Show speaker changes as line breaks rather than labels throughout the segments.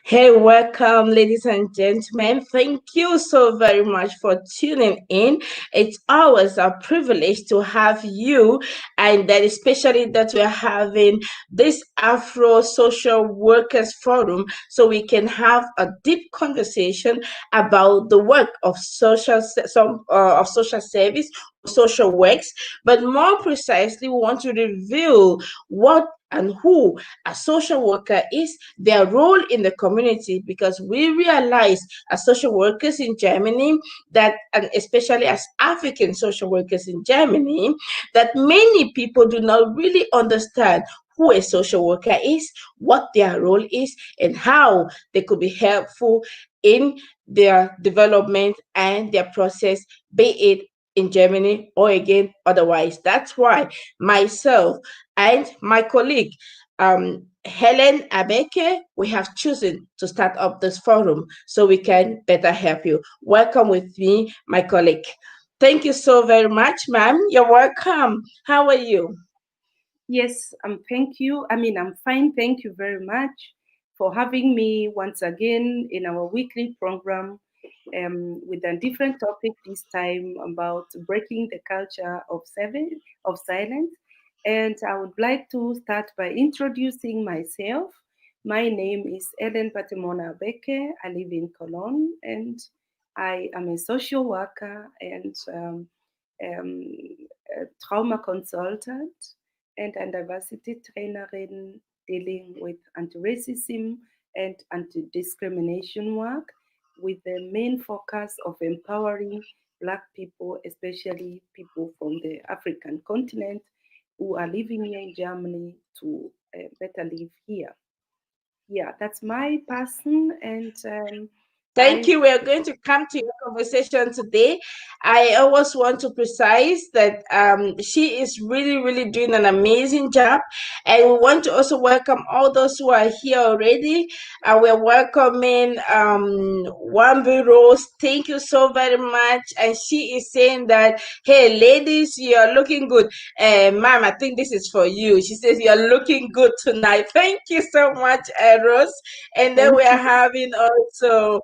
Hey, welcome, ladies and gentlemen. Thank you so very much for tuning in. It's always a privilege to have you, and that especially that we're having this Afro-Social Workers Forum so we can have a deep conversation about the work of social service, social works, but more precisely, we want to reveal what and who a social worker is, their role in the community, because we realize as social workers in Germany that, and especially as African social workers in Germany, that many people do not really understand who a social worker is, what their role is, and how they could be helpful in their development and their process, be it in Germany or again otherwise. That's why myself and my colleague, Helen Abeke, we have chosen to start up this forum so we can better help you. Welcome with me, my colleague. Thank you so very much, ma'am. You're welcome. How are you?
Yes, thank you. I'm fine. Thank you very much for having me once again in our weekly program with a different topic this time about breaking the culture of silence. And I would like to start by introducing myself. My name is Ellen Batemona-Abeke. I live in Cologne, and I am a social worker and a trauma consultant and a diversity trainerin dealing with anti-racism and anti-discrimination work with the main focus of empowering Black people, especially people from the African continent who are living here in Germany to better live here. Yeah, that's my person, and
Thank you. We're going to come to your conversation today. I always want to precise that she is really, really doing an amazing job. And we want to also welcome all those who are here already. We're welcoming Wambi Rose. Thank you so very much. And she is saying that, hey, ladies, you're looking good. Ma'am, I think this is for you. She says, you're looking good tonight. Thank you so much, Rose. And then we are having also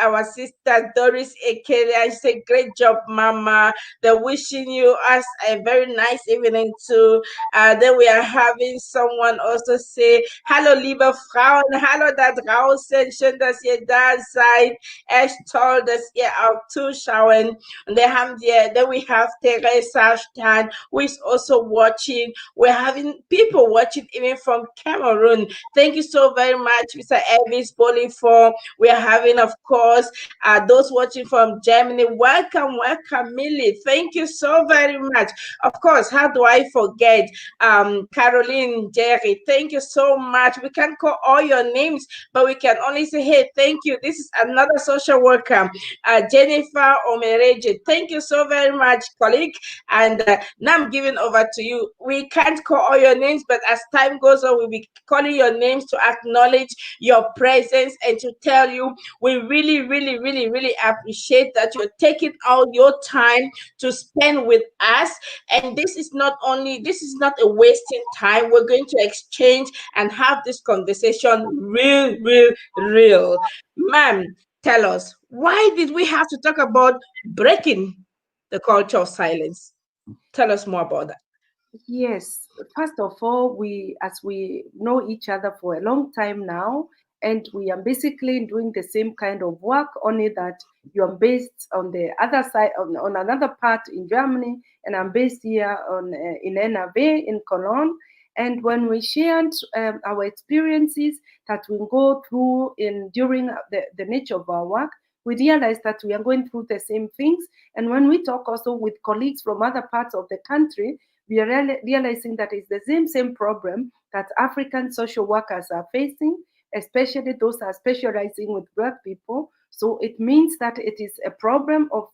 our sister Doris Ekele. I say, great job, Mama. They're wishing you us a very nice evening too. Then we are having someone also say, hallo liebe Frauen, hallo da draußen, schön, dass ihr da seid. Echt toll, dass ihr auch zuschauen. And then we have Teresa Stan, who is also watching. We're having people watching even from Cameroon. Thank you so very much, Mr. Elvis Bolifon. We are having, of course, those watching from Germany. Welcome, welcome, Millie. Thank you so very much. Of course, how do I forget Caroline, Jerry? Thank you so much. We can't call all your names, but we can only say, hey, thank you. This is another social worker, Jennifer Omereje. Thank you so very much, colleague. And now I'm giving over to you. We can't call all your names, but as time goes on, we'll be calling your names to acknowledge your presence and to tell you we really, really, really, really appreciate that you're taking all your time to spend with us. And this is not a wasting time. We're going to exchange and have this conversation real. Ma'am, tell us, why did we have to talk about breaking the culture of silence? Tell us more about that.
Yes, first of all, as we know each other for a long time now, and we are basically doing the same kind of work, only that you are based on the other side, on another part in Germany, and I'm based here in NRW in Cologne. And when we shared our experiences that we go through during the nature of our work, we realized that we are going through the same things. And when we talk also with colleagues from other parts of the country, we are realizing that it's the same problem that African social workers are facing, especially those are specializing with Black people. So it means that it is a problem of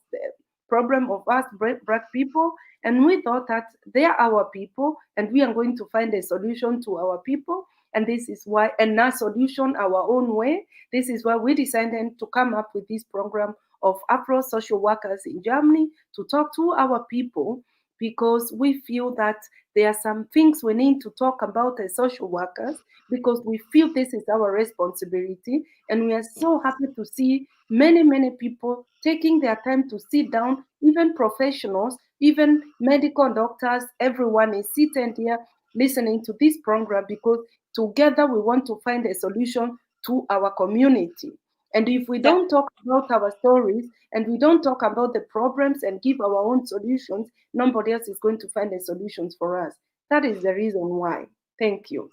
us Black people, and we thought that they are our people, and we are going to find a solution to our people. And this is why, and not solution our own way. This is why we decided to come up with this program of Afro-Social Workers in Germany to talk to our people because we feel that there are some things we need to talk about as social workers, because we feel this is our responsibility. And we are so happy to see many people taking their time to sit down, even professionals, even medical doctors. Everyone is sitting here listening to this program, because together we want to find a solution to our community. And if we don't talk about our stories, and we don't talk about the problems and give our own solutions, nobody else is going to find the solutions for us. That is the reason why. Thank you.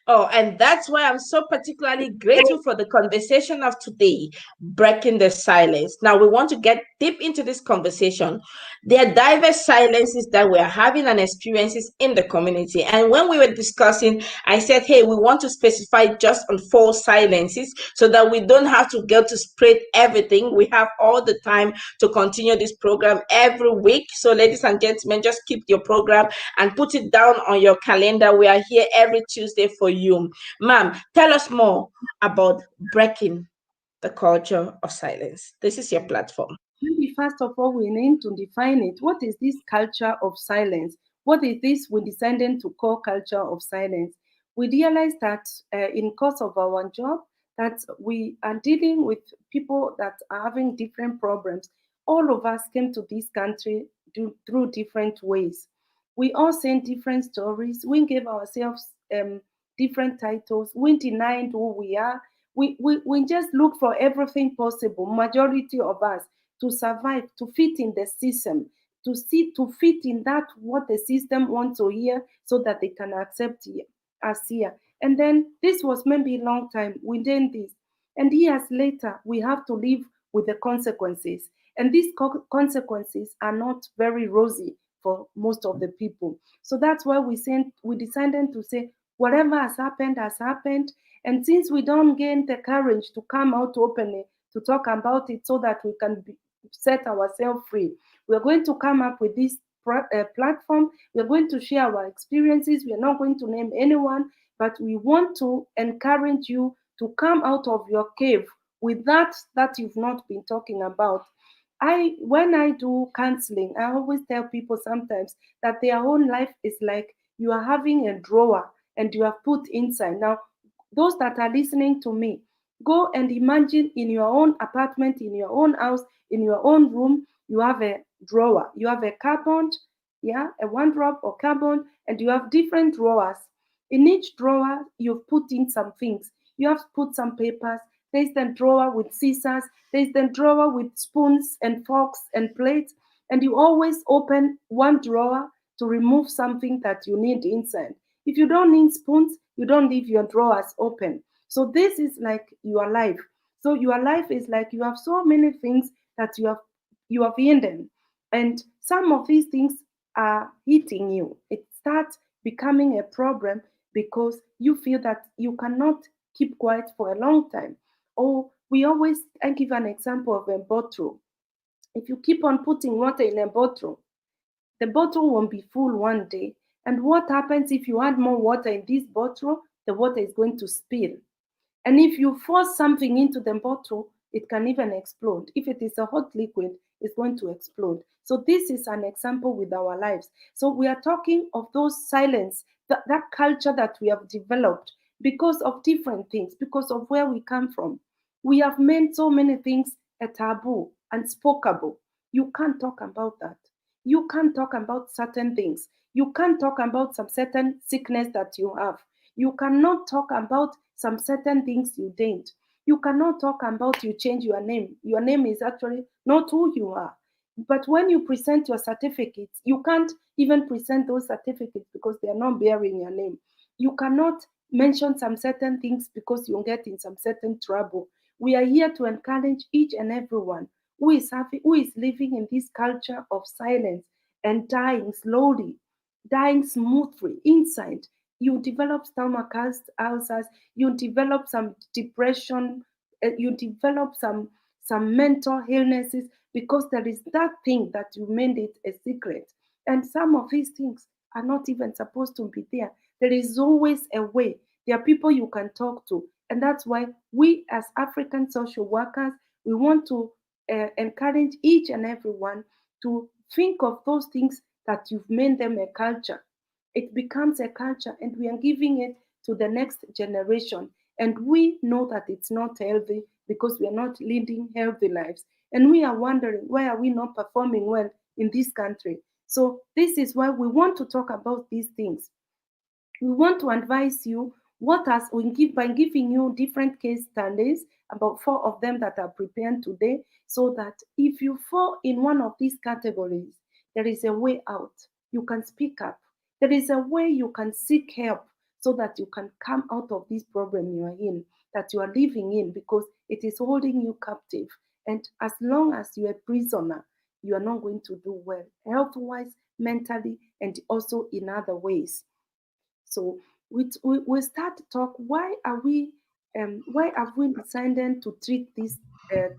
Oh, and that's why I'm so particularly grateful for the conversation of today, breaking the silence. Now, we want to get deep into this conversation. There are diverse silences that we are having and experiences in the community. And when we were discussing, I said, hey, we want to specify just on 4 silences so that we don't have to go to spread everything. We have all the time to continue this program every week. So, ladies and gentlemen, just keep your program and put it down on your calendar. We are here every Tuesday for you. Ma'am, tell us more about breaking the culture of silence. This is your platform.
Maybe first of all, we need to define it. What is this culture of silence? What is this we decided to call culture of silence? We realized that in course of our job, that we are dealing with people that are having different problems. All of us came to this country through different ways. We all sent different stories. We gave ourselves different titles. We denied who we are. We just look for everything possible, majority of us, to survive, to fit in the system, to fit in that what the system wants to hear, so that they can accept us here. And then this was maybe a long time within this. And years later, we have to live with the consequences. And these consequences are not very rosy for most of the people. So that's why we decided to say, whatever has happened has happened. And since we don't gain the courage to come out openly to talk about it, so that we can set ourselves free, we're going to come up with this platform. We're going to share our experiences. We're not going to name anyone, but we want to encourage you to come out of your cave with that you've not been talking about. When I do counseling, I always tell people sometimes that their own life is like you are having a drawer and you have put inside. Now, those that are listening to me, go and imagine in your own apartment, in your own house, in your own room, you have a drawer, you have a cupboard, yeah, a wardrobe or cupboard, and you have different drawers. In each drawer, you've put in some things. You have put some papers. There's the drawer with scissors. There's the drawer with spoons and forks and plates. And you always open one drawer to remove something that you need inside. If you don't need spoons, you don't leave your drawers open. So this is like your life. So your life is like you have so many things that you have hidden. And some of these things are hitting you. It starts becoming a problem because you feel that you cannot keep quiet for a long time. Or I give an example of a bottle. If you keep on putting water in a bottle, the bottle won't be full one day. And what happens if you add more water in this bottle? The water is going to spill. And if you force something into the bottle, it can even explode. If it is a hot liquid, it's going to explode. So this is an example with our lives. So we are talking of those silence, that culture that we have developed because of different things, because of where we come from. We have made so many things a taboo, unspokeable. You can't talk about that. You can't talk about certain things. You can't talk about some certain sickness that you have. You cannot talk about some certain things you didn't. You cannot talk about you change your name. Your name is actually not who you are. But when you present your certificates, you can't even present those certificates because they are not bearing your name. You cannot mention some certain things because you get in some certain trouble. We are here to encourage each and everyone who is living in this culture of silence and dying slowly, dying smoothly inside. You develop stomach ulcers, you develop some depression, you develop some mental illnesses because there is that thing that you made it a secret. And some of these things are not even supposed to be there. There is always a way. There are people you can talk to. And that's why we, as African social workers, we want to encourage each and everyone to think of those things that you've made them a culture. It becomes a culture, and we are giving it to the next generation. And we know that it's not healthy because we are not leading healthy lives. And we are wondering, why are we not performing well in this country? So this is why we want to talk about these things. We want to advise you what has we give by giving you different case studies, about 4 of them that are prepared today, so that if you fall in one of these categories, there is a way out. You can speak up. There is a way you can seek help so that you can come out of this problem you are in, that you are living in, because it is holding you captive. And as long as you are a prisoner, you are not going to do well, health wise, mentally, and also in other ways. So we start to talk. Why have we decided to treat this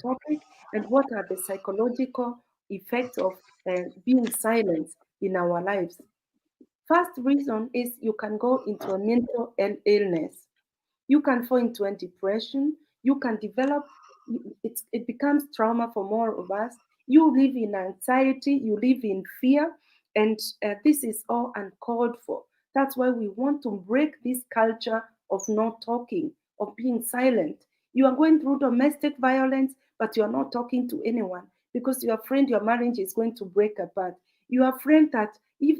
topic, and what are the psychological effects of being silent in our lives? First reason is you can go into a mental illness. You can fall into a depression. You can develop, it becomes trauma for more of us. You live in anxiety, you live in fear, and this is all uncalled for. That's why we want to break this culture of not talking, of being silent. You are going through domestic violence, but you're not talking to anyone because you're afraid your marriage is going to break apart. You are afraid that if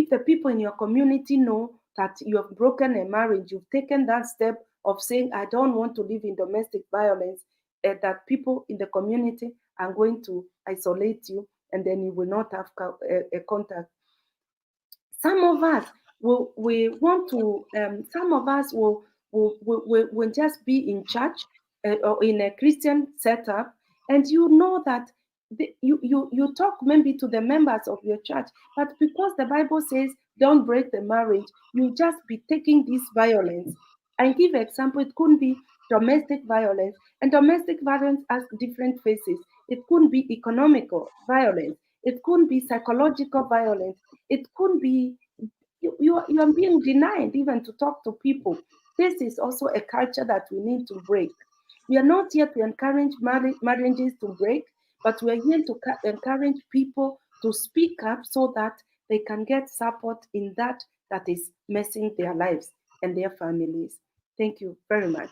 the people in your community know that you have broken a marriage, you've taken that step of saying, I don't want to live in domestic violence, that people in the community are going to isolate you, and then you will not have a contact. Some of us we want to, some of us will just be in church, or in a Christian setup, and you know that you talk maybe to the members of your church, but because the Bible says don't break the marriage, you just be taking this violence. I give example, it could be domestic violence, and domestic violence has different faces. It could be economical violence, it could be psychological violence, it could be you are being denied even to talk to people. This is also a culture that we need to break. We are not here to encourage marriages to break, but we are here to encourage people to speak up so that they can get support in that is messing their lives and their families. Thank you very much.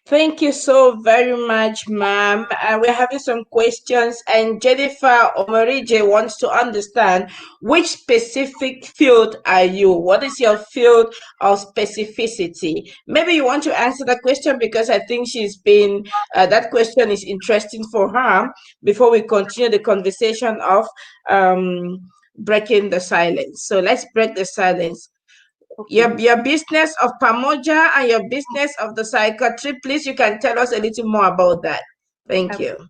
Thank you so very much, ma'am. We're having some questions, and Jennifer Omarije wants to understand which specific field are you? What is your field of specificity? Maybe you want to answer that question because I think that question is interesting for her before we continue the conversation of um, breaking the silence. So let's break the silence.
Okay.
Your business of Pamoja and your business of the psychiatry, please, you can tell us a little more about that. Thank you.
Okay.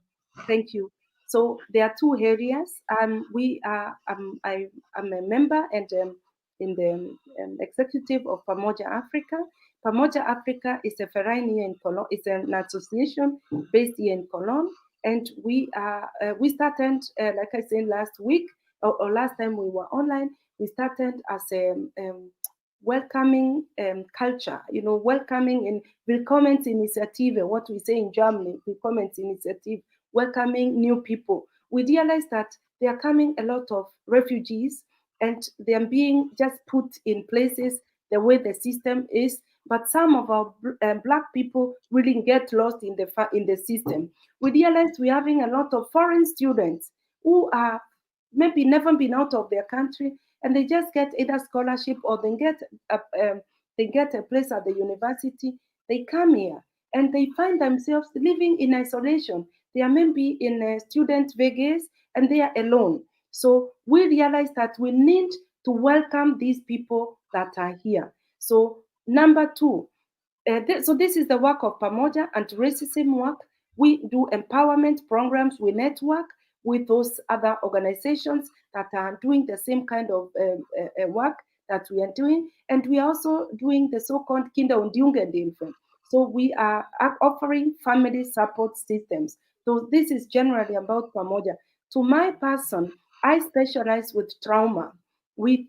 Thank you. So there are two areas. I'm a member and in the executive of Pamoja Africa. Pamoja Africa is a foreign here in Cologne. It's an association based here in Cologne, and we started, like I said last week, or last time we were online. We started as a welcoming culture, welcoming and Willkommensinitiative, what we say in Germany, Willkommensinitiative, welcoming new people. We realize that there are coming a lot of refugees, and they are being just put in places the way the system is. But some of our Black people really get lost in the system. We realize we're having a lot of foreign students who are maybe never been out of their country, and they just get either scholarship or they get a place at the university. They come here and they find themselves living in isolation. They are maybe in a student Vegas and they are alone. So we realize that we need to welcome these people that are here. So number two, so this is the work of Pamoja, anti-racism work. We do empowerment programs. We network with those other organizations that are doing the same kind of work that we are doing. And we are also doing the so-called Kinder- und Jugendhilfe. So we are offering family support systems. So this is generally about Pamoja. To my person, I specialize with trauma, with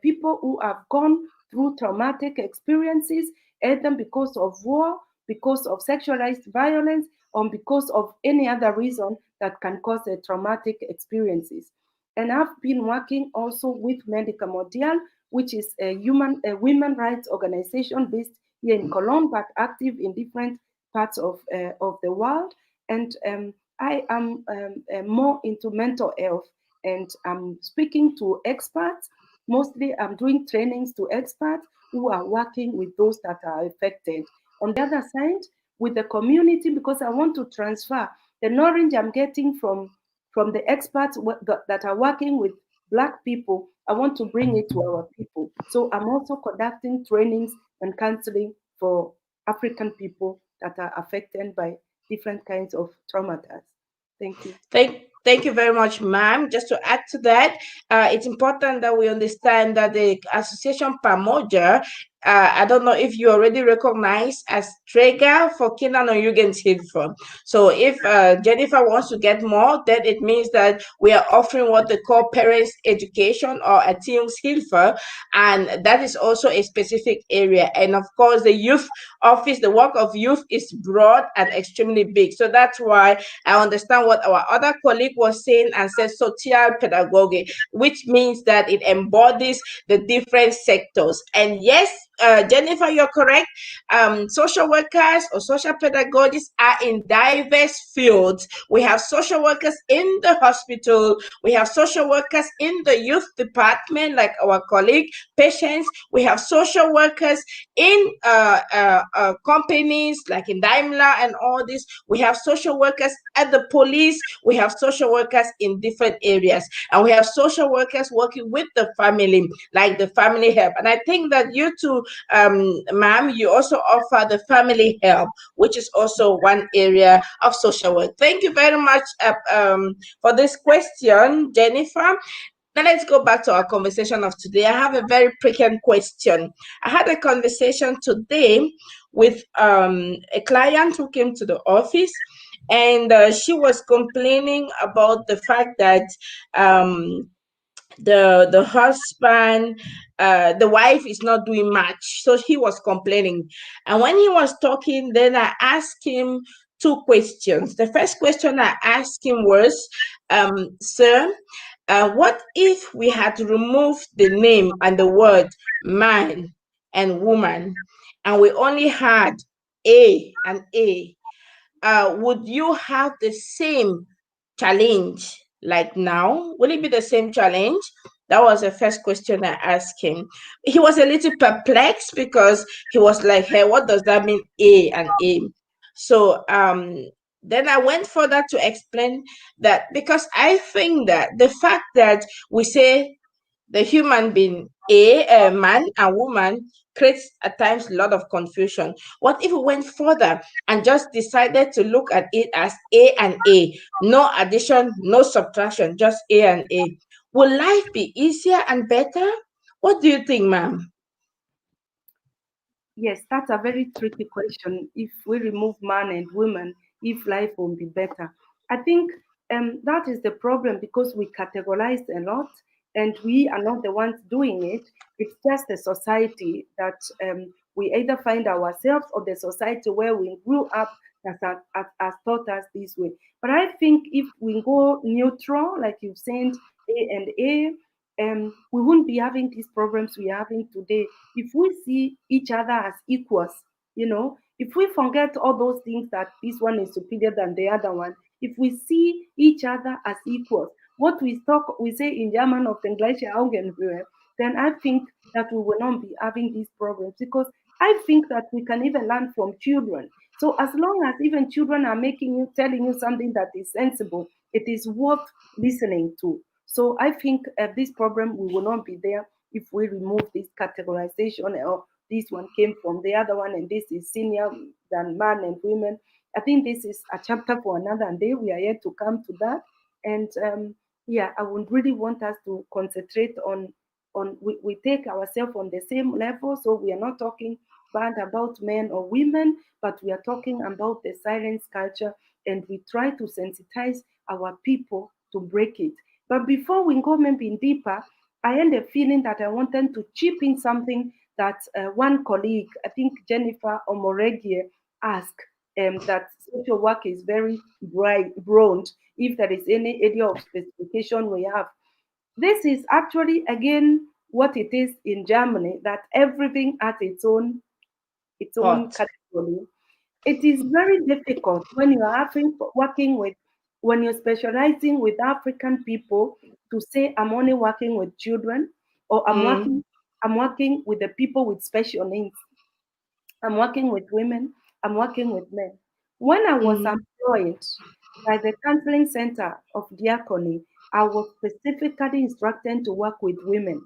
people who have gone through traumatic experiences, either because of war, because of sexualized violence, or because of any other reason that can cause a traumatic experiences. And I've been working also with Medica Mondial, which is a women rights organization based here in Cologne, but active in different parts of the world. And I am more into mental health, and I'm speaking to experts. Mostly, I'm doing trainings to experts who are working with those that are affected. On the other side, with the community, because I want to transfer the knowledge I'm getting from the experts that are working with Black people. I want to bring it to our people. So I'm also conducting trainings and counseling for African people that are affected by different kinds of traumas. Thank you.
Thank you very much, ma'am. Just to add to that, it's important that we understand that the Association Pamoja, I don't know if you already recognize as Träger for Kinder- und Jugendhilfe. So if Jennifer wants to get more, then it means that we are offering what they call parents education or Erziehungshilfe, and that is also a specific area. And of course, the youth office, the work of youth is broad and extremely big. So that's why I understand what our other colleague was saying and said social pedagogy, which means that it embodies the different sectors. And yes, Jennifer, you're correct. Social workers or social pedagogists are in diverse fields. We have social workers in the hospital. We have social workers in the youth department, like our colleague, patients. We have social workers in companies like in Daimler and all this. We have social workers at the police. We have social workers in different areas, and we have social workers working with the family, like the family help. And I think that you too, ma'am, you also offer the family help, which is also one area of social work. Thank you very much for this question, Jennifer. Now let's go back to our conversation of today. I have a very pregnant question. I had a conversation today with a client who came to the office, and she was complaining about the fact that um, the husband, the wife is not doing much. So he was complaining, and when he was talking, then I asked him two questions. The first question I asked him was, sir, what if we had removed the name and the word man and woman, and we only had a and a? Would you have the same challenge like now? Will it be the same challenge? That was the first question I asked him. He was a little perplexed because he was like, hey, what does that mean, A and A? So then I went further to explain that because I think that the fact that we say the human being, a man and woman, creates at times a lot of confusion. What if we went further and just decided to look at it as A and A, no addition, no subtraction, just A and A? Will life be easier and better? What do you think, ma'am?
Yes, that's a very tricky question. If we remove man and women, if life will be better, I think that is the problem because we categorize a lot, and we are not the ones doing it. It's just the society that we either find ourselves or the society where we grew up has taught us this way. But I think if we go neutral, like you said, A and A, we wouldn't be having these problems we're having today if we see each other as equals. If we forget all those things that this one is superior than the other one, if we see each other as equals, what we say in German of the gleiche Augenhöhe, then I think that we will not be having these problems because I think that we can even learn from children. So as long as even children are telling you something that is sensible, it is worth listening to. So I think this problem we will not be there if we remove this categorization, or this one came from the other one and this is senior than man and women. I think this is a chapter for another day. We are yet to come to that. And yeah, I would really want us to concentrate on we take ourselves on the same level. So we are not talking bad about men or women, but we are talking about the silence culture, and we try to sensitize our people to break it. But before we go maybe deeper, I had a feeling that I wanted to chip in something that one colleague, I think Jennifer Omoregie, asked, that social work is very broad. If there is any area of specification we have, This is actually again what it is in Germany, that everything has its own
Hot.
category. It is very difficult when you are working with, when you're specializing with African people, to say I'm only working with children, or
Mm,
I'm working with the people with special needs. I'm working with women, I'm working with men. When I was
mm,
employed by the counseling center of diaconie, I was specifically instructed to work with women.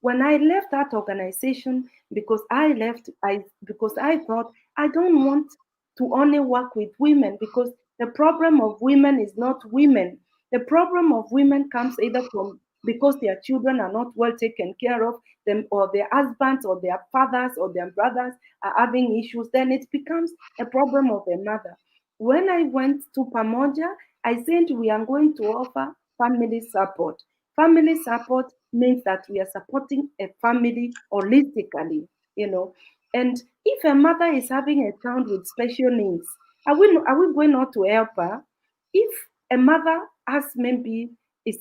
When I left that organization, because I thought I don't want to only work with women, because the problem of women is not women. The problem of women comes either from because their children are not well taken care of them, or their husbands or their fathers or their brothers are having issues. Then it becomes a problem of a mother. When I went to Pamoja, I said we are going to offer family support. Family support means that we are supporting a family holistically, you know. And if a mother is having a child with special needs, are we going not to help her? If a mother has maybe is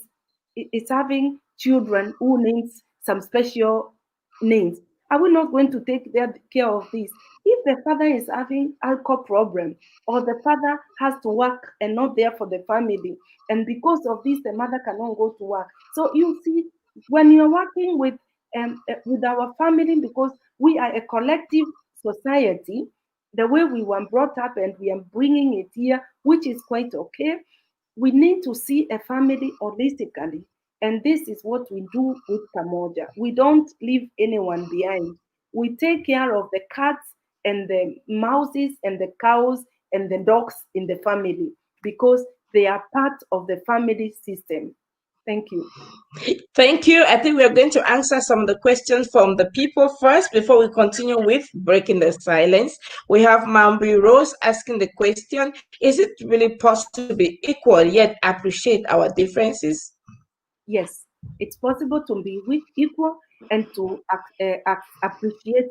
is having children who needs some special needs, are we not going to take care of this? If the father is having alcohol problem, or the father has to work and not there for the family, and because of this the mother cannot go to work. So you see, when you're working with our family, because we are a collective society, the way we were brought up and we are bringing it here, which is quite okay. We need to see a family holistically, and this is what we do with Pamoja. We don't leave anyone behind. We take care of the cats and the mouses and the cows and the dogs in the family, because they are part of the family system. Thank you.
Thank you. I think we are going to answer some of the questions from the people first before we continue with breaking the silence. We have Mambi Rose asking the question: is it really possible to be equal yet appreciate our differences?
Yes, it's possible to be equal and to appreciate,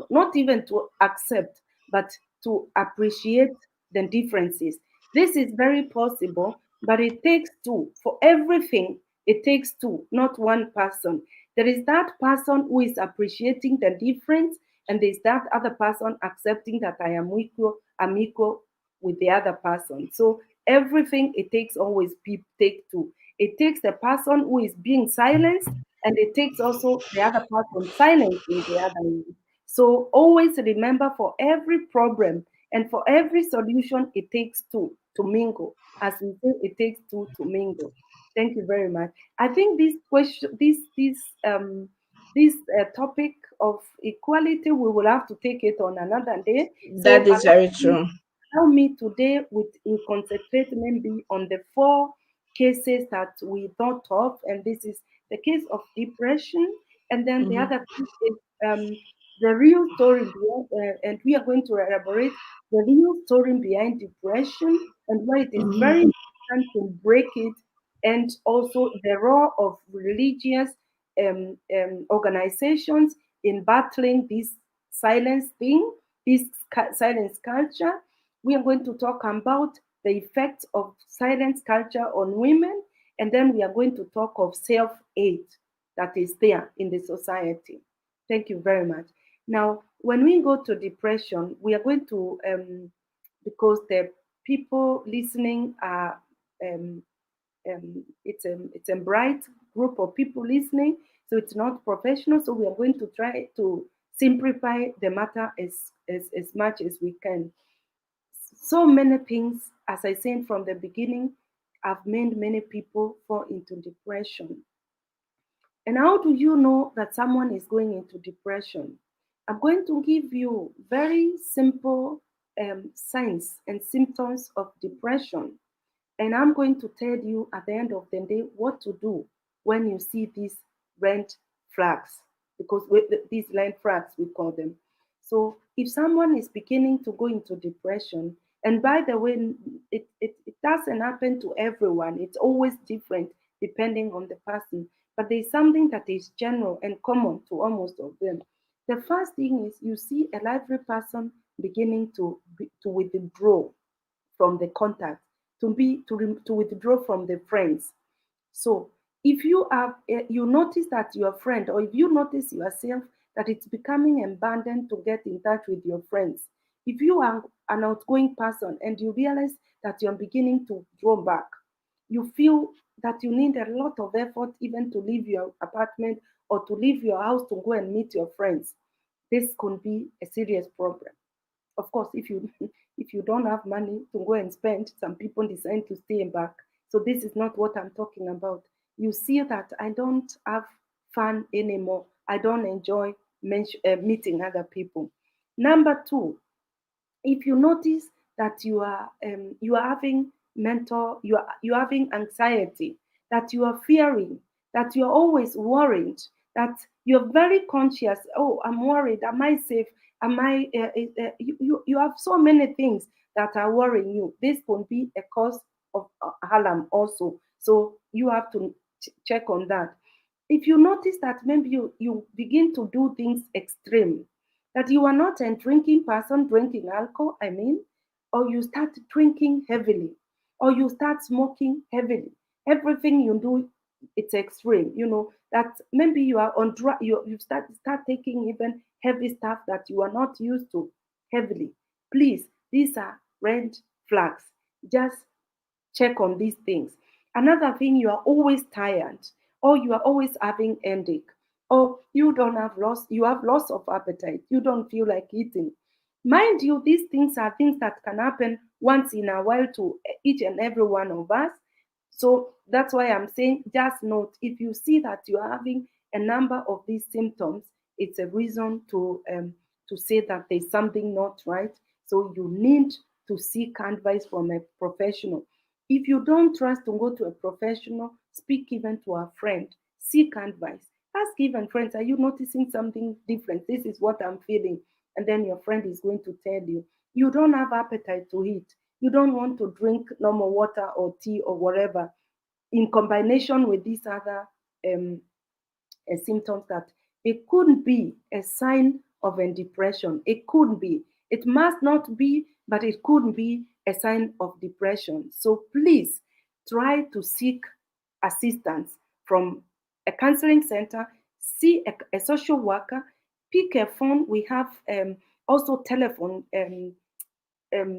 not even to accept, but to appreciate the differences. This is very possible, but it takes two. For everything, it takes two, not one person. There is that person who is appreciating the difference, and there's that other person accepting that I'm equal with the other person. So everything, it takes always take two. It takes the person who is being silenced, and it takes also the other person silencing the other one. So always remember, for every problem and for every solution, it takes two to mingle. As we say, it takes two to mingle. Thank you very much. I think this question, this topic of equality, we will have to take it on another day. So
That is very true.
allow me today, we concentrate maybe on the four cases that we thought of, and this is the case of depression, and then the
Mhm.
other case is the real story behind, and we are going to elaborate the real story behind depression, and why it is
Mhm.
very important to break it, and also the role of religious organizations in battling this silence thing, this silence culture. We are going to talk about the effects of silence culture on women, and then we are going to talk of self-hate that is there in the society. Thank you very much. Now, when we go to depression, we are going to, because the people listening are, um, it's a bright group of people listening, so it's not professional. So we are going to try to simplify the matter as much as we can. So many things, as I said from the beginning, have made many people fall into depression. And how do you know that someone is going into depression? I'm going to give you very simple signs and symptoms of depression. And I'm going to tell you at the end of the day what to do when you see these red flags, because these red flags, we call them. So if someone is beginning to go into depression, and by the way, it doesn't happen to everyone, it's always different depending on the person, but there's something that is general and common to almost of them. The first thing is you see a lively person beginning to withdraw from the contact, to withdraw from the friends. So If you have, you notice that your friend, or if you notice yourself that it's becoming abundant to get in touch with your friends, if you are an outgoing person and you realize that you're beginning to draw back, you feel that you need a lot of effort even to leave your apartment or to leave your house to go and meet your friends, this could be a serious problem. Of course, if you if you don't have money to go and spend, some people decide to stay back. So this is not what I'm talking about. You see that I don't have fun anymore. I don't enjoy meeting other people. Number two, if you notice that you are having mental, you are having anxiety, that you are fearing, that you are always worried, that you're very conscious, oh, I'm worried, am I safe, am I you have so many things that are worrying you, this can be a cause of alarm also. So you have to check on that. If you notice that maybe you begin to do things extreme, that you are not a drinking person, drinking alcohol, I mean, or you start drinking heavily, or you start smoking heavily. Everything you do, it's extreme. You know that maybe you are on drug. You start taking even heavy stuff that you are not used to heavily. Please, these are red flags. Just check on these things. Another thing, you are always tired, or you are always having headache, or you don't have loss, you have loss of appetite, you don't feel like eating. Mind you, these things are things that can happen once in a while to each and every one of us. So that's why I'm saying, just note, if you see that you are having a number of these symptoms, it's a reason to say that there's something not right. So you need to seek advice from a professional. If you don't trust to go to a professional, speak even to a friend, seek advice. Ask even friends, are you noticing something different? This is what I'm feeling. And then your friend is going to tell you. You don't have appetite to eat. You don't want to drink normal water or tea or whatever. In combination with these other um, symptoms, that it could be a sign of a depression. It could be. It must not be, but it could be a sign of depression. So please try to seek assistance from a counseling center, see a social worker, pick a phone. We have also telephone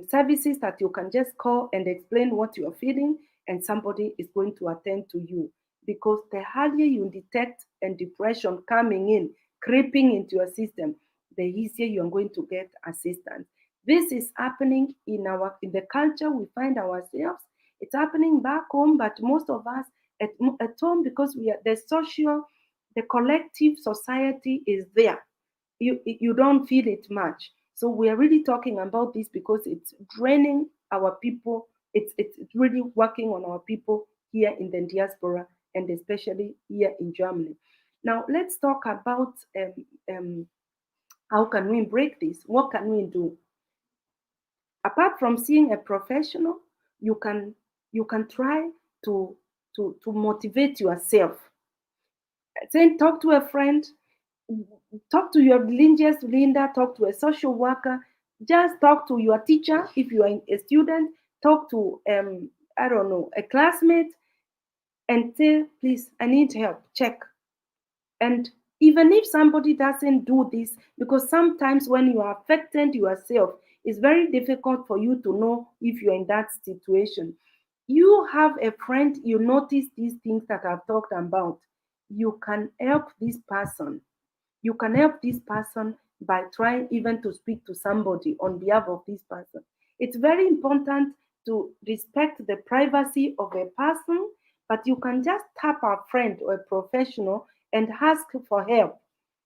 services that you can just call and explain what you're feeling, and somebody is going to attend to you. Because the earlier you detect and depression coming in, creeping into your system, the easier you're going to get assistance. This is happening in the culture we find ourselves. It's happening back home, but most of us at home, because we are the collective society is there. You don't feel it much. So we are really talking about this because it's draining our people. It's really working on our people here in the diaspora, and especially here in Germany. Now let's talk about how can we break this? What can we do? Apart from seeing a professional, you can try to motivate yourself. Then talk to a friend, talk to your religious leader, talk to a social worker, just talk to your teacher if you are a student, talk to I don't know, a classmate, and say, please, I need help. Check. And even if somebody doesn't do this, because sometimes when you are affected yourself, it's very difficult for you to know if you're in that situation. You have a friend, you notice these things that I've talked about, you can help this person. You can help this person by trying even to speak to somebody on behalf of this person. It's very important to respect the privacy of a person, but you can just tap a friend or a professional and ask for help.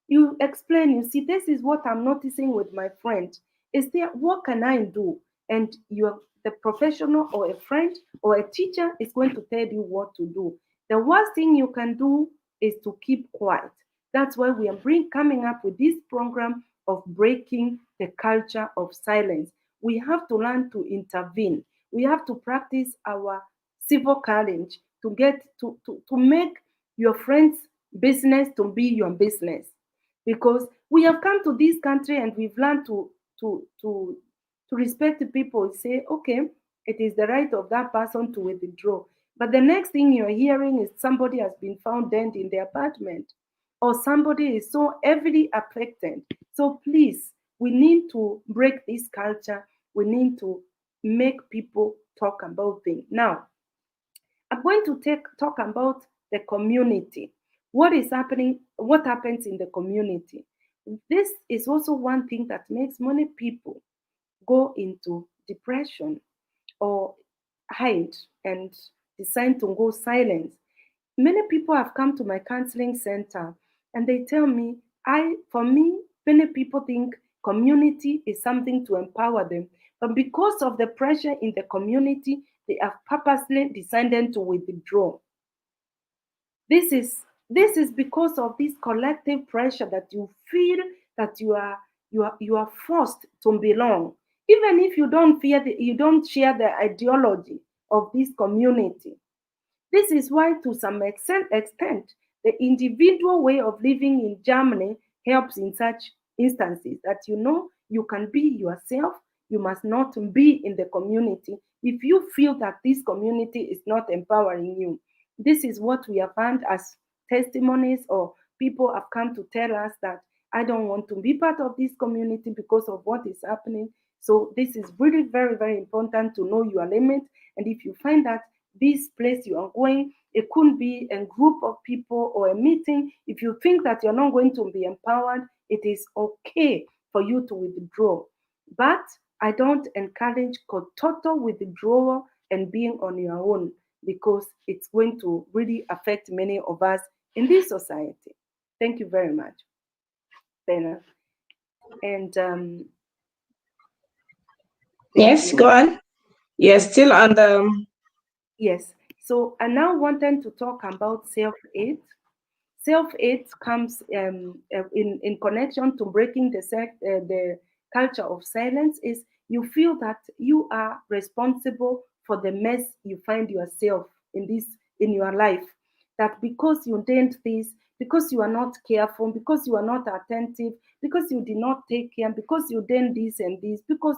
You explain, you see, this is what I'm noticing with my friend. Is there, what can I do? And the professional or a friend or a teacher is going to tell you what to do. The worst thing you can do is to keep quiet. That's why we are coming up with this program of breaking the culture of silence. We have to learn to intervene. We have to practice our civil courage to get to make your friends' business to be your business. Because we have come to this country and we've learned to respect the people. Say, okay, it is the right of that person to withdraw. But the next thing you're hearing is somebody has been found dead in their apartment, or somebody is so heavily affected. So please, we need to break this culture. We need to make people talk about things. Now, I'm going to talk about the community. What is happening? What happens in the community? This is also one thing that makes many people go into depression or hide and decide to go silent. Many people have come to my counseling center and they tell me, for me, many people think community is something to empower them. But because of the pressure in the community, they have purposely decided to withdraw. This is because of this collective pressure that you feel that you are forced to belong, even if you don't share the ideology of this community. This is why, to some extent, the individual way of living in Germany helps in such instances, that you can be yourself. You must not be in the community if you feel that this community is not empowering you. This is what we have found as testimonies, or people have come to tell us that I don't want to be part of this community because of what is happening. So this is really very, very important to know your limit. And if you find that this place you are going, it could be a group of people or a meeting. If you think that you're not going to be empowered, it is okay for you to withdraw. But I don't encourage total withdrawal and being on your own, because it's going to really affect many of us in this society. Thank you very much, Bena. And thank
Yes,
you.
go on. Yes, still on the.
Yes. So I now wanted to talk about self-hate. Self-hate comes in connection to breaking the culture of silence. Is you feel that you are responsible for the mess you find yourself in your life. That because you did this, because you are not careful, because you are not attentive, because you did not take care, because you did this and this, because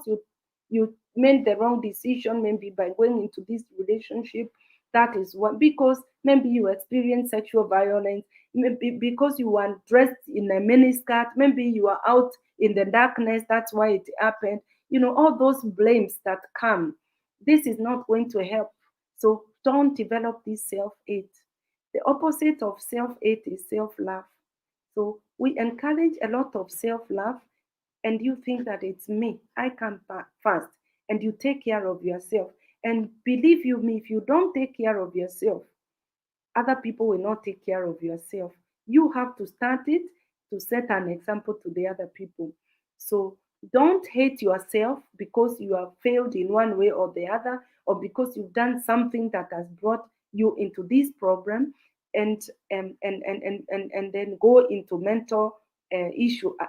you made the wrong decision, maybe by going into this relationship. That is what, because maybe you experienced sexual violence, maybe because you were dressed in a miniskirt, maybe you are out in the darkness, that's why it happened. All those blames that come, this is not going to help. So don't develop this self-hate. The opposite of self-hate is self-love. So we encourage a lot of self-love, and you think that it's me, I can fast, and you take care of yourself. And believe you me, if you don't take care of yourself, other people will not take care of yourself. You have to start it to set an example to the other people. So don't hate yourself because you have failed in one way or the other, or because you've done something that has brought you into this problem, and then go into mental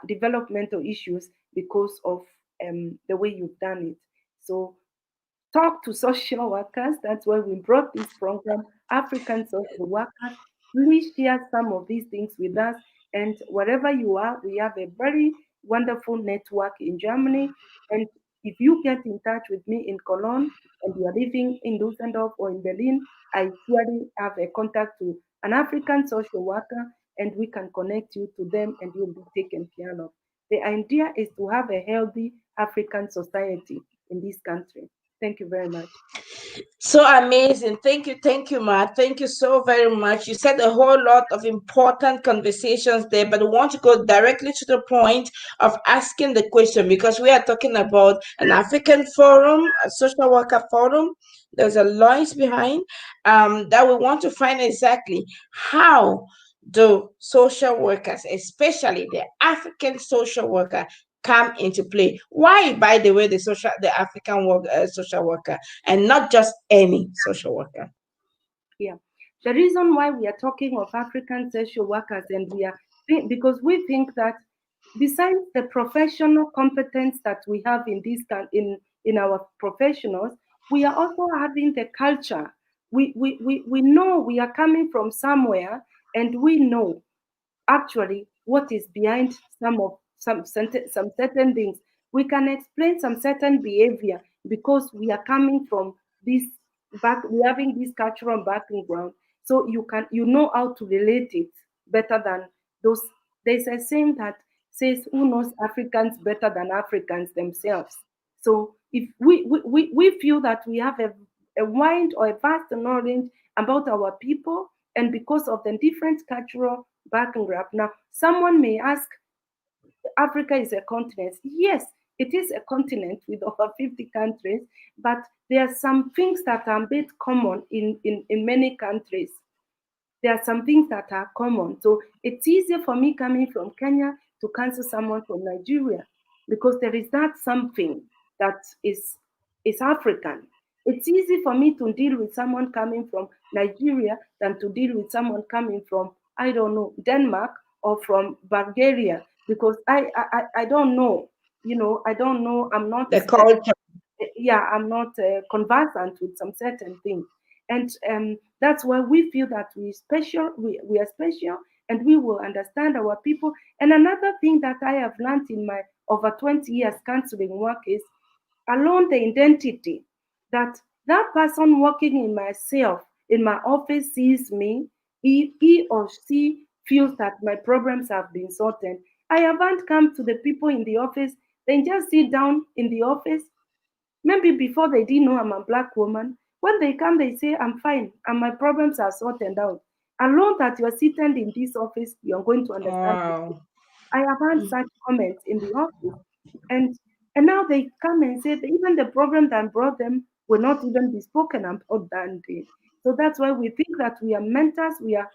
developmental issues because of the way you've done it. So talk to social workers. That's why we brought this program, African Social Workers. Please share some of these things with us. And wherever you are, we have a very wonderful network in Germany. And if you get in touch with me in Cologne and you are living in Dusseldorf or in Berlin, I surely have a contact to an African social worker, and we can connect you to them and you'll be taken care of. The idea is to have a healthy African society in this country. Thank you very much.
So amazing. Thank you, Matt. Thank you so very much. You said a whole lot of important conversations there, but I want to go directly to the point of asking the question, because we are talking about an African forum, a social worker forum. There's a noise behind that we want to find exactly how do social workers, especially the African social worker, come into play. Why, by the way, the African social worker, and not just any social worker?
Yeah. The reason why we are talking of African social workers, and because we think that besides the professional competence that we have in our professionals, we are also having the culture. We know we are coming from somewhere, and we know actually what is behind some certain things. We can explain some certain behavior because we are coming from this we're having this cultural background, so you know how to relate it better than those. There's a saying that says, who knows Africans better than Africans themselves? So if we feel that we have a wide or a vast knowledge about our people, and because of the different cultural background. Now someone may ask, Africa is a continent. Yes, it is a continent with over 50 countries, but there are some things that are a bit common in many countries. There are some things that are common. So it's easier for me coming from Kenya to cancel someone from Nigeria, because there is that something that is African. It's easy for me to deal with someone coming from Nigeria than to deal with someone coming from, I don't know, Denmark or from Bulgaria, because I don't know, I don't know, I'm not,
The culture.
yeah, I'm not conversant with some certain things. And that's why we feel that we are special, and we will understand our people. And another thing that I have learned in my over 20 years counseling work is along the identity, that that person working in myself, in my office, sees me, he or she feels that my problems have been sorted. I haven't come to the people in the office, then just sit down in the office. Maybe before they didn't know I'm a black woman. When they come, they say, I'm fine and my problems are sorted out. Alone that you're seated in this office, you're going to understand.
Wow.
I have had such comments in the office. And and now they come and say that even the problem that brought them will not even be spoken about that day. So that's why we think that we are mentors, we are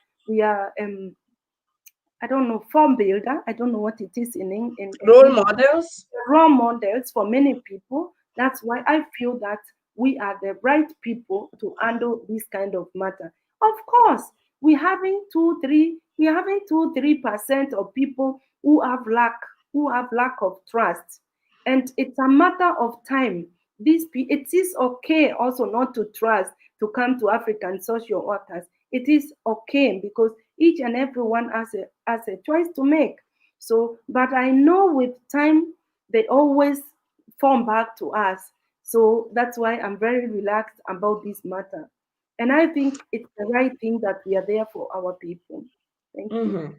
I don't know, form builder. I don't know what it is in
Role
English,
models.
role models for many people. That's why I feel that we are the right people to handle this kind of matter. Of course, we're having 2-3% of people who have lack of trust. And it's a matter of time. It is okay also not to trust to come to African social workers. It is okay because each and everyone has a choice to make. So, but I know with time they always form back to us. So that's why I'm very relaxed about this matter. And I think it's the right thing that we are there for our people. Thank you.
Mhm.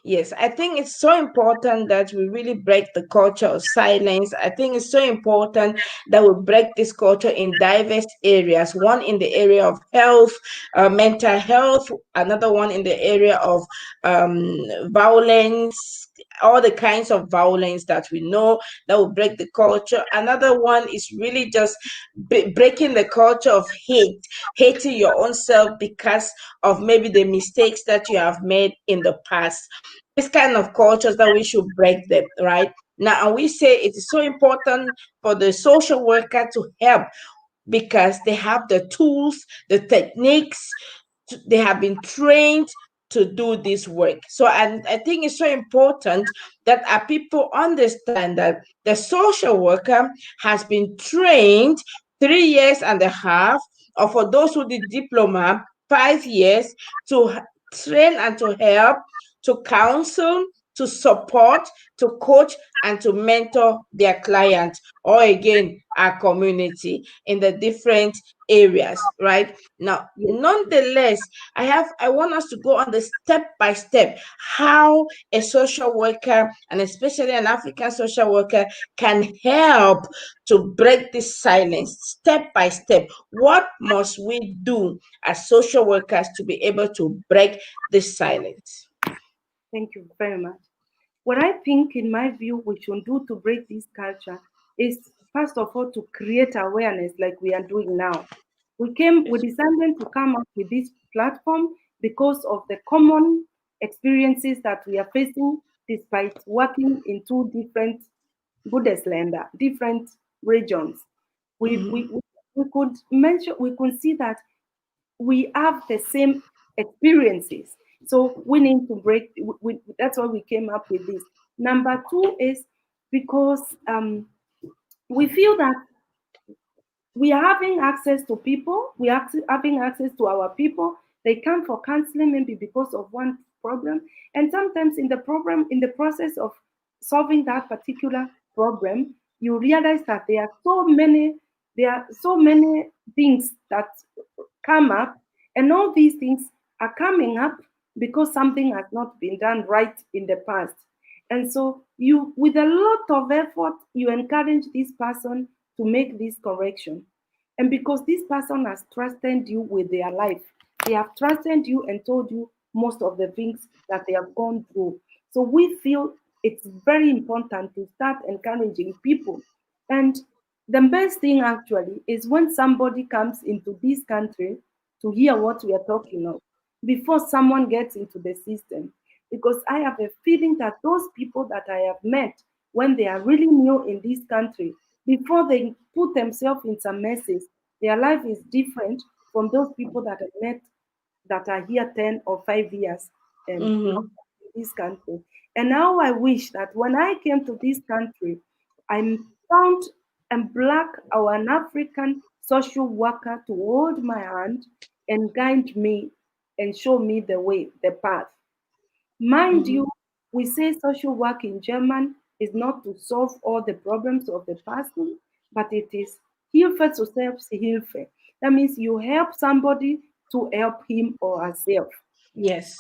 Yes, I think it's so important that we really break the culture of silence. I think it's so important that we break this culture in diverse areas. One in the area of health, mental health, another one in the area of violence, all the kinds of violence that we know that will break the culture. Another one is really just breaking the culture of hate, hating your own self because of maybe the mistakes that you have made in the past. This kind of cultures that we should break them, right? Now, and we say it is so important for the social worker to help because they have the tools, the techniques, they have been trained to do this work. So, and I think it's so important that our people understand that the social worker has been trained 3 years and a half, or for those who did diploma, 5 years, to train and to help, to counsel, to support, to coach, and to mentor their clients, or again, our community in the different areas, right? Now,
Yes,
nonetheless, I want us to go on the step by step how a social worker, and especially an African social worker, can help to break this silence step by step. What must we do as social workers to be able to break this silence?
thank you very much. What I think, in my view, we should do to break this culture is first of all to create awareness like we are doing now. We decided to come up with this platform because of the common experiences that we are facing despite working in two different Bundesländer, different regions. We,
Mhm.
we, we we could mention, we could see that we have the same experiences. So we need to break, that's why we came up with this. Number two is because we feel that we are having access to people, we are having access to our people. They come for counseling maybe because of one problem. And sometimes in the process of solving that particular problem, you realize that there are so many things that come up, and all these things are coming up because something has not been done right in the past. And so you, with a lot of effort, you encourage this person to make this correction. And because this person has trusted you with their life, they have trusted you and told you most of the things that they have gone through. So we feel it's very important to start encouraging people. And the best thing actually is when somebody comes into this country to hear what we are talking of before someone gets into the system. Because I have a feeling that those people that I have met when they are really new in this country, before they put themselves in some messes, their life is different from those people that I met that are here 10 or 5 years in
Mm-hmm.
this country. And now I wish that when I came to this country, I found a black or an African social worker to hold my hand and guide me and show me the way, the path. Mind
Mm-hmm.
you, we say social work in German is not to solve all the problems of the person, but it is Hilfe zur Selbsthilfe. That means you help somebody to help him or herself.
Yes.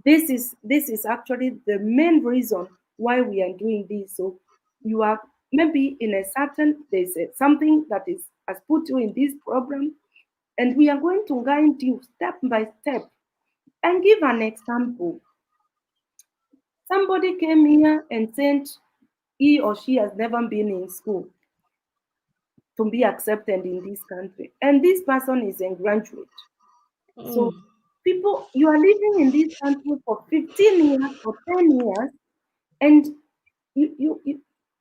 This is actually the main reason why we are doing this. So you are maybe in a certain something that is has put you in this problem, and we are going to guide you step by step. And give an example. Somebody came here and said he or she has never been in school to be accepted in this country. And this person is a graduate. So
Mm.
people, you are living in this country for 15 years or 10 years, and you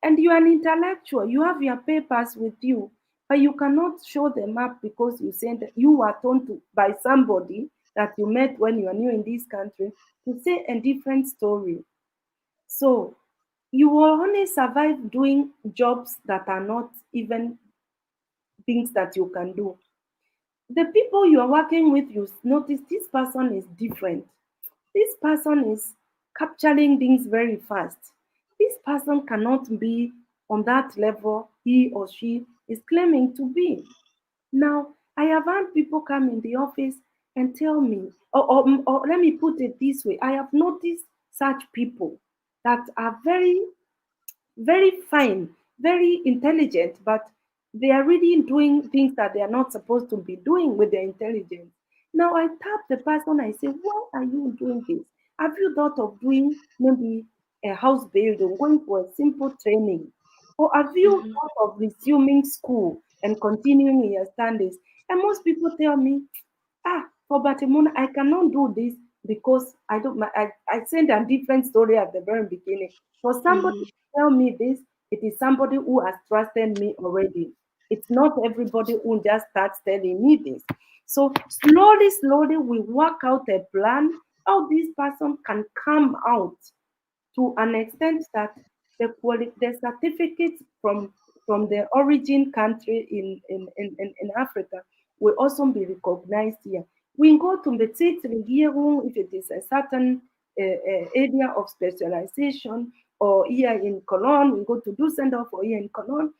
and you are an intellectual, you have your papers with you, but you cannot show them up because you said that you were told to by somebody that you met when you are new in this country to say a different story. So you will only survive doing jobs that are not even things that you can do. The people you are working with, you notice this person is different. This person is capturing things very fast. This person cannot be on that level he or she is claiming to be. Now, I have had people come in the office and tell me, or let me put it this way, I have noticed such people that are very very fine, very intelligent, but they are really doing things that they are not supposed to be doing with their intelligence. Now I tap the person, I say, why are you doing this? Have you thought of doing maybe a house building, going for a simple training? Or have you
Mm-hmm.
thought of resuming school and continuing in your studies? And most people tell me, for Batemona, I cannot do this because I don't. I sent a different story at the very beginning. For somebody
Mm-hmm.
to tell me this, it is somebody who has trusted me already. It's not everybody who just starts telling me this. So slowly, slowly, we work out a plan how this person can come out to an extent that the certificates from the origin country in Africa will also be recognized here. We go to the Regierung if it is a certain area of specialization, or here in Cologne, we go to Dusseldorf, or here in Cologne,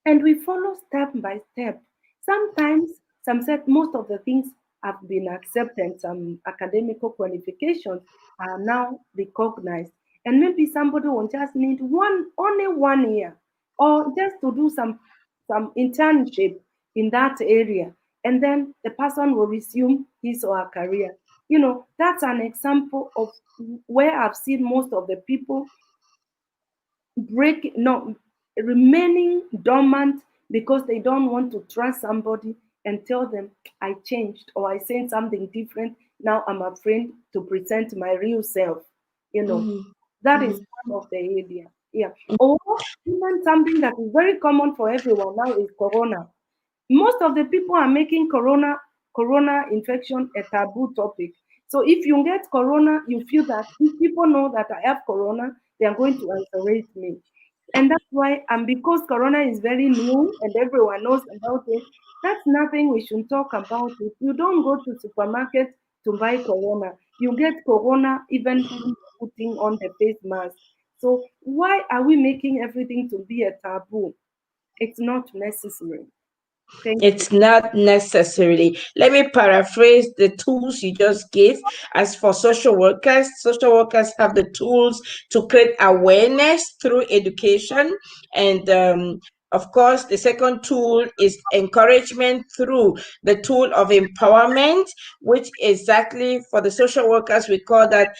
and we follow step by step. Sometimes, some said most of the things have been accepted, some academical qualifications are now recognized. And maybe somebody will just need only 1 year, or just to do some internship in that area. And then the person will resume his or her career. That's an example of where I've seen most of the people break no remaining dormant because they don't want to trust somebody and tell them I changed or I said something different. Now I'm afraid to present my real self. You know,
Mm-hmm.
that is
Mm-hmm.
one of the area. Yeah. Or even something that is very common for everyone now is corona. Most of the people are making corona infection a taboo topic. So if you get corona, you feel that if people know that I have corona, they are going to isolate me. And that's why, and because corona is very new and everyone knows about it, that's nothing we should talk about it. You don't go to supermarket to buy corona. You get corona even putting on the face mask. So why are we making everything to be a taboo? It's not necessary.
It's not necessarily. Let me paraphrase the tools you just gave. As for social workers have the tools to create awareness through education. And of course, the second tool is encouragement through the tool of empowerment, which exactly for the social workers, we call that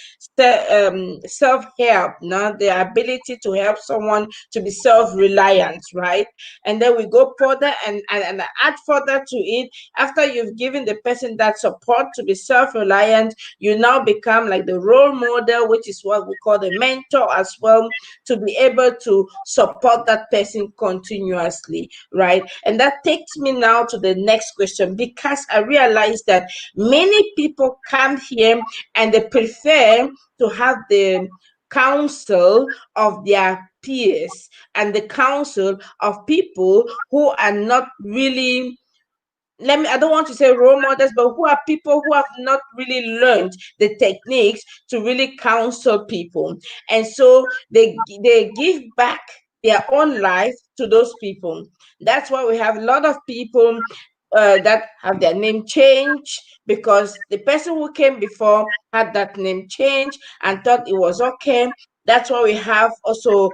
self-help, no? The ability to help someone to be self-reliant, right? And then we go further and add further to it. After you've given the person that support to be self-reliant, you now become like the role model, which is what we call the mentor as well, to be able to support that person continuously, right? And that takes me now to the next question, because I realize that many people come here and they prefer to have the counsel of their peers and the counsel of people who are not really, I don't want to say role models, but who are people who have not really learned the techniques to really counsel people. And so they give back their own life to those people. That's why we have a lot of people that have their name changed, because the person who came before had that name change and thought it was okay. That's why we have also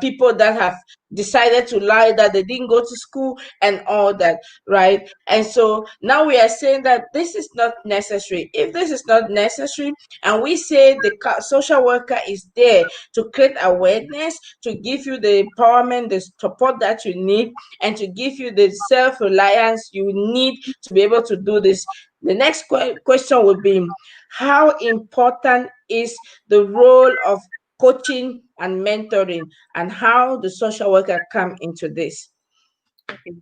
people that have decided to lie that they didn't go to school and all that, right? And so now we are saying that this is not necessary. If this is not necessary, and we say the social worker is there to create awareness, to give you the empowerment, the support that you need, and to give you the self-reliance you need to be able to do this. The next question would be, how important is the role of coaching and mentoring, and how the social worker come into this?
Okay,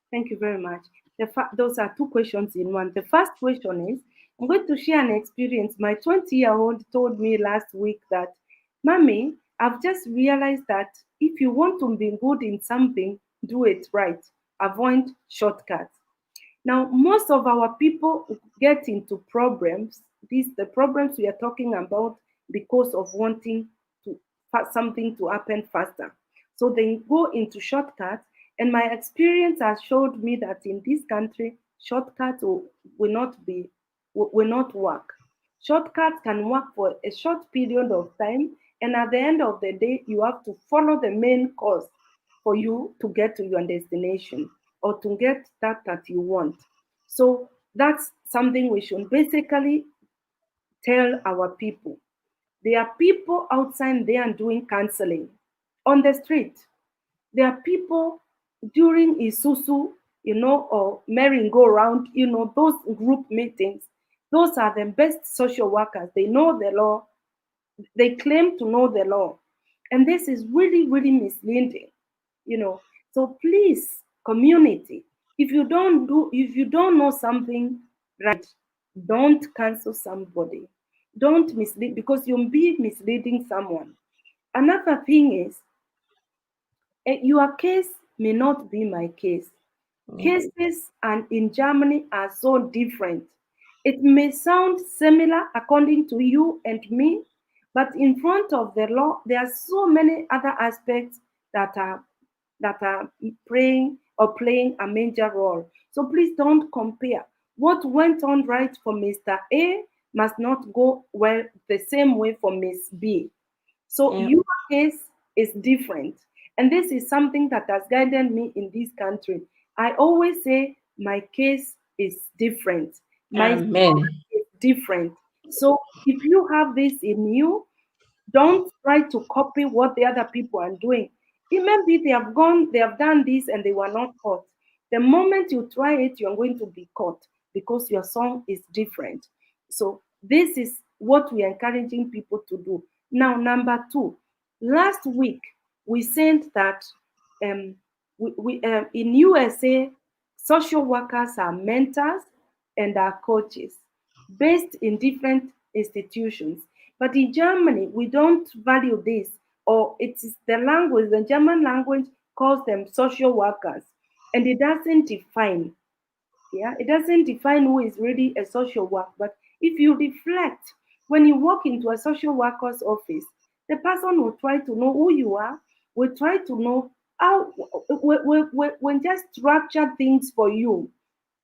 thank you very much. Those are two questions in one. The first question is, I'm going to share an experience. My 20-year-old told me last week that, Mommy, I've just realized that if you want to be good in something, do it right. Avoid shortcuts. Now, most of our people get into problems. The problems we are talking about because of wanting to something to happen faster. So they go into shortcuts. And my experience has showed me that in this country, shortcuts will not work. Shortcuts can work for a short period of time, and at the end of the day, you have to follow the main course for you to get to your destination or to get that you want. So that's something we should basically tell our people. There are people outside there doing counseling on the street. There are people during Isusu, or merry-go-round, those group meetings. Those are the best social workers. They know the law. They claim to know the law. And this is really, really misleading, So please, community, if you don't know something right, don't cancel somebody. Don't mislead, because you'll be misleading someone. Another thing is, your case may not be my case. Cases and in Germany are so different. It may sound similar according to you and me, but in front of the law, there are so many other aspects that are playing a major role. So please don't compare. What went on right for Mr. A must not go well the same way for Miss B. So your case is different. And this is something that has guided me in this country. I always say my case is different. My story is different. So if you have this in you, don't try to copy what the other people are doing. It may be they have done this and they were not caught. The moment you try it, you're going to be caught because your song is different. So this is what we're encouraging people to do. Now, number two, last week we sent that in USA, social workers are mentors and are coaches based in different institutions. But in Germany, we don't value this, or it is the language, the German language calls them social workers, and it doesn't define. Yeah, it doesn't define who is really a social worker. But if you reflect, when you walk into a social worker's office, the person will try to know who you are, will try to know how we just structure things for you.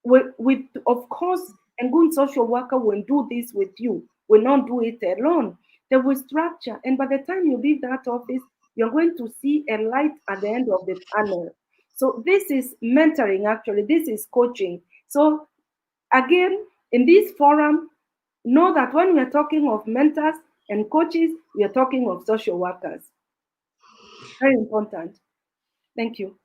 With of course, a good social worker will do this with you, will not do it alone. They will structure, and by the time you leave that office, you're going to see a light at the end of the tunnel. So this is mentoring, actually. This is coaching. So again, in this forum, know that when we are talking of mentors and coaches, we are talking of social workers. Very important. Thank you.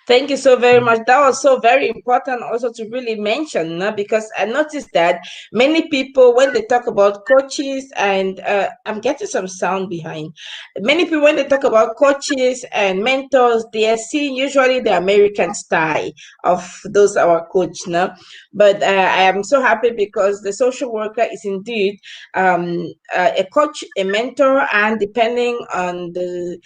Thank you so very much. That was so very important also to really mention, because I noticed that many people, when they talk about coaches, and I'm getting some sound behind, many people, when they talk about coaches and mentors, they are seeing usually the American style of those our coach. No? But I am so happy because the social worker is indeed a coach, a mentor, and depending on the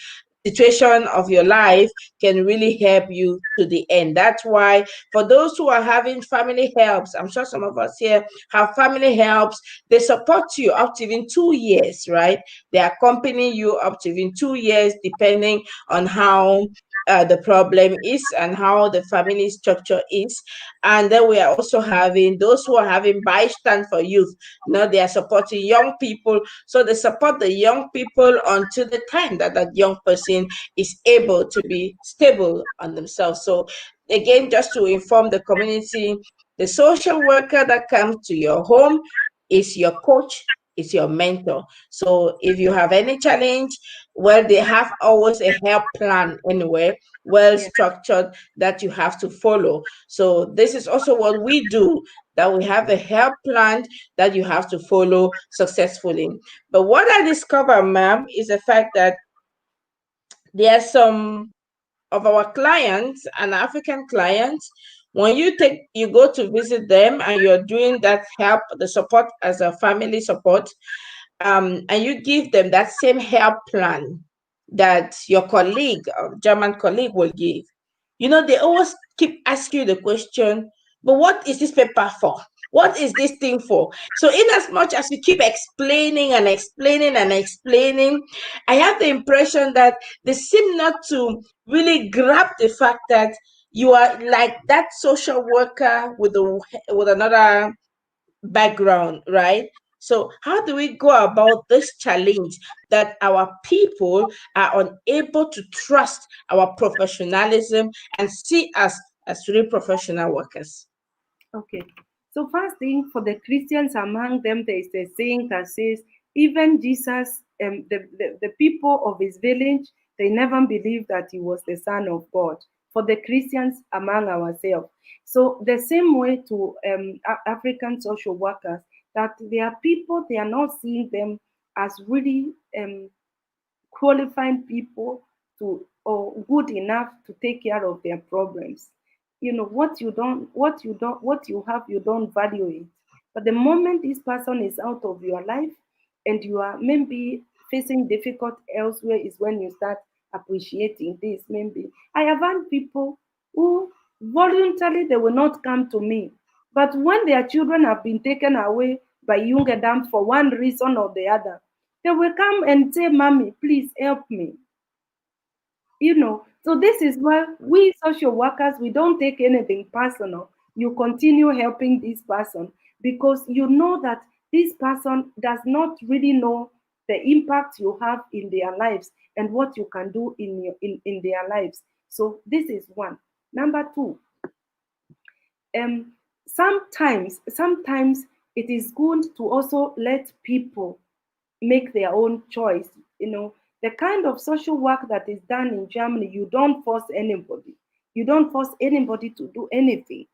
situation of your life can really help you to the end. That's why for those who are having family helps, I'm sure some of us here have family helps, they support you up to even 2 years, right? They accompany you up to even 2 years, depending on how the problem is and how the family structure is. And then we are also having those who are having bystand for youth. They are supporting young people. So they support the young people until the time that that young person is able to be stable on themselves. So again, just to inform the community, the social worker that comes to your home is your coach, is your mentor. So if you have any challenge, well, they have always a help plan anyway, well
Yeah.
structured, that you have to follow. So this is also what we do, that we have a help plan that you have to follow successfully. But what I discovered, ma'am, is the fact that there are some of our clients and African clients, when you go to visit them and you're doing that help, the support as a family support, and you give them that same help plan that your colleague, German colleague, will give. They always keep asking you the question, but what is this paper for? What is this thing for? So, in as much as you keep explaining and explaining and explaining, I have the impression that they seem not to really grab the fact that you are like that social worker with another background, right? So, how do we go about this challenge that our people are unable to trust our professionalism and see us as real professional workers?
Okay. So first thing, for the Christians among them, there is a saying that says, even Jesus, the people of his village, they never believed that he was the Son of God. For the Christians among ourselves. So the same way to African social workers, that there are people, they are not seeing them as really qualified people to, or good enough to take care of their problems. What you have, you don't value it. But the moment this person is out of your life and you are maybe facing difficult elsewhere is when you start appreciating this. Maybe I have had people who voluntarily they will not come to me, but when their children have been taken away by younger dams for one reason or the other, they will come and say, Mommy, please help me. So this is why we social workers, we don't take anything personal. You continue helping this person because you know that this person does not really know the impact you have in their lives and what you can do in their lives. So this is one. Number two, sometimes it is good to also let people make their own choice. The kind of social work that is done in Germany, you don't force anybody. You don't force anybody to do anything.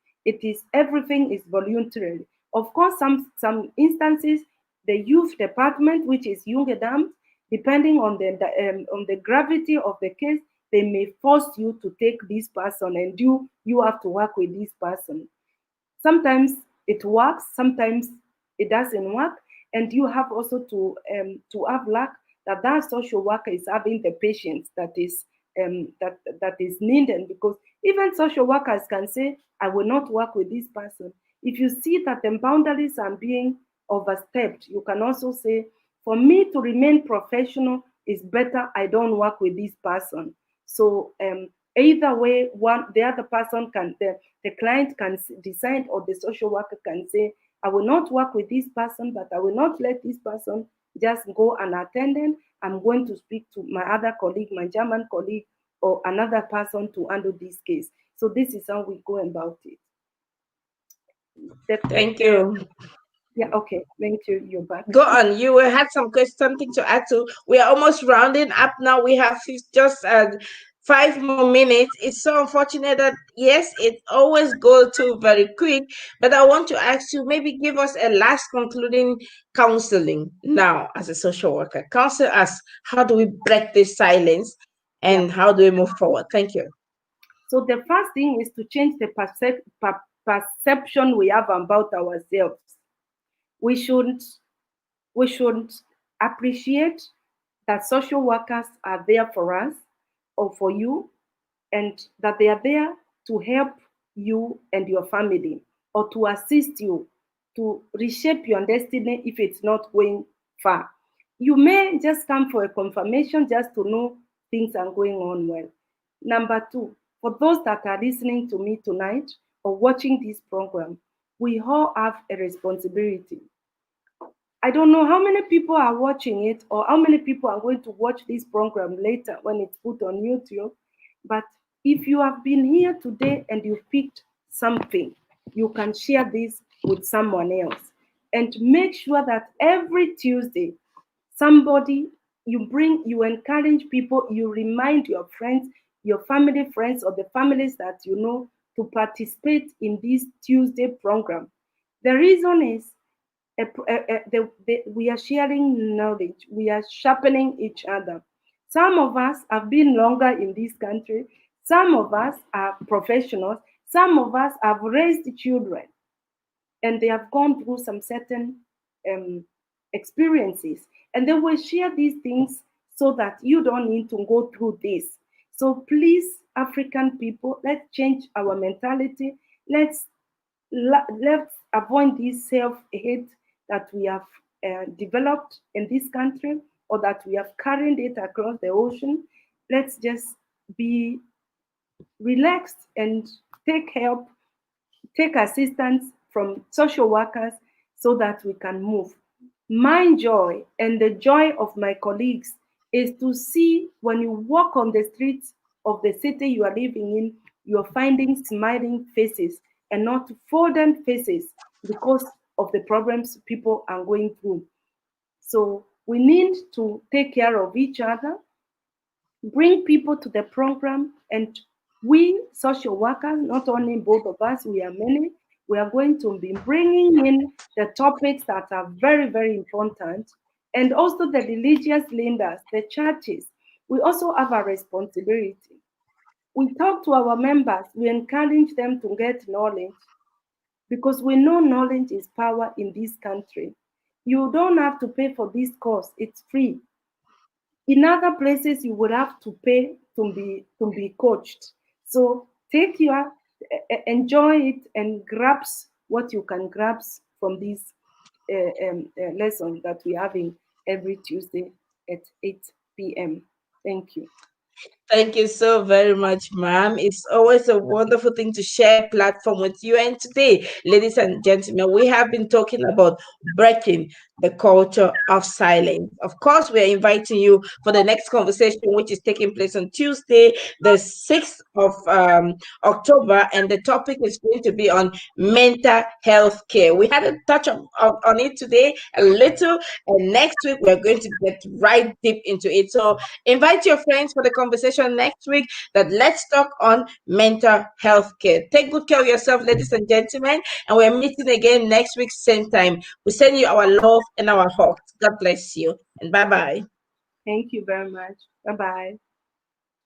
Everything is voluntary. Of course, some instances, the youth department, which is Jugendamt, depending on the gravity of the case, they may force you to take this person and you have to work with this person. Sometimes it works, sometimes it doesn't work, and you have also to have luck that that social worker is having the patience that is needed, because even social workers can say, I will not work with this person. If you see that the boundaries are being overstepped, you can also say, for me to remain professional, is better I don't work with this person. So either way, the other person the client can decide, or the social worker can say, I will not work with this person, but I will not let this person just go unattended. I'm going to speak to my other colleague, my German colleague, or another person to handle this case. So this is how we go about it.
Thank you.
Yeah, okay. Thank you. You're back.
Go on. You had something to add to. We are almost rounding up now. We have just 5 more minutes. It's so unfortunate that yes, it always goes too very quick. But I want to ask you, maybe give us a last concluding counseling now as a social worker. Counsel us. How do we break this silence,
Yeah.
and how do we move forward? Thank you.
So the first thing is to change the perception we have about ourselves. We should appreciate that social workers are there for us or for you, and that they are there to help you and your family, or to assist you to reshape your destiny if it's not going far. You may just come for a confirmation just to know things are going on well. Number two, for those that are listening to me tonight or watching this program, we all have a responsibility. I don't know how many people are watching it, or how many people are going to watch this program later when it's put on YouTube. But if you have been here today and you picked something, you can share this with someone else. And make sure that every Tuesday, you encourage people, you remind your friends, your family friends, or the families that you know, to participate in this Tuesday program. The reason is, we are sharing knowledge, we are sharpening each other. Some of us have been longer in this country, some of us are professionals, some of us have raised children, and they have gone through some certain experiences, and they will share these things so that you don't need to go through this. So please, African people, let's change our mentality. Let's avoid this self-hate that we have developed in this country, or that we have carried it across the ocean. Let's just be relaxed and take help, take assistance from social workers so that we can move. My joy and the joy of my colleagues is to see, when you walk on the streets of the city you are living in, you're finding smiling faces and not folded faces because of the problems people are going through. So we need to take care of each other, bring people to the program, and we social workers, not only both of us, we are many, we are going to be bringing in the topics that are very, very important, and also the religious leaders, the churches. We also have a responsibility. We talk to our members, we encourage them to get knowledge, because we know knowledge is power in this country. You don't have to pay for this course, it's free. In other places, you would have to pay to be coached. So enjoy it and grasp what you can grasp from this lesson that we're having every Tuesday at 8 p.m. Thank you.
Thank you so very much, ma'am. It's always a wonderful thing to share platform with you. And today, ladies and gentlemen, we have been talking about breaking the culture of silence. Of course, we are inviting you for the next conversation, which is taking place on Tuesday, the 6th of October, and the topic is going to be on mental health care. We had a touch on it today, a little, and next week we're going to get right deep into it. So invite your friends for the conversation next week, that let's talk on mental health care. Take good care of yourself, ladies and gentlemen, and we're meeting again next week, same time. We send you our love and our hugs. God bless you, and bye bye.
Thank you very much. Bye bye.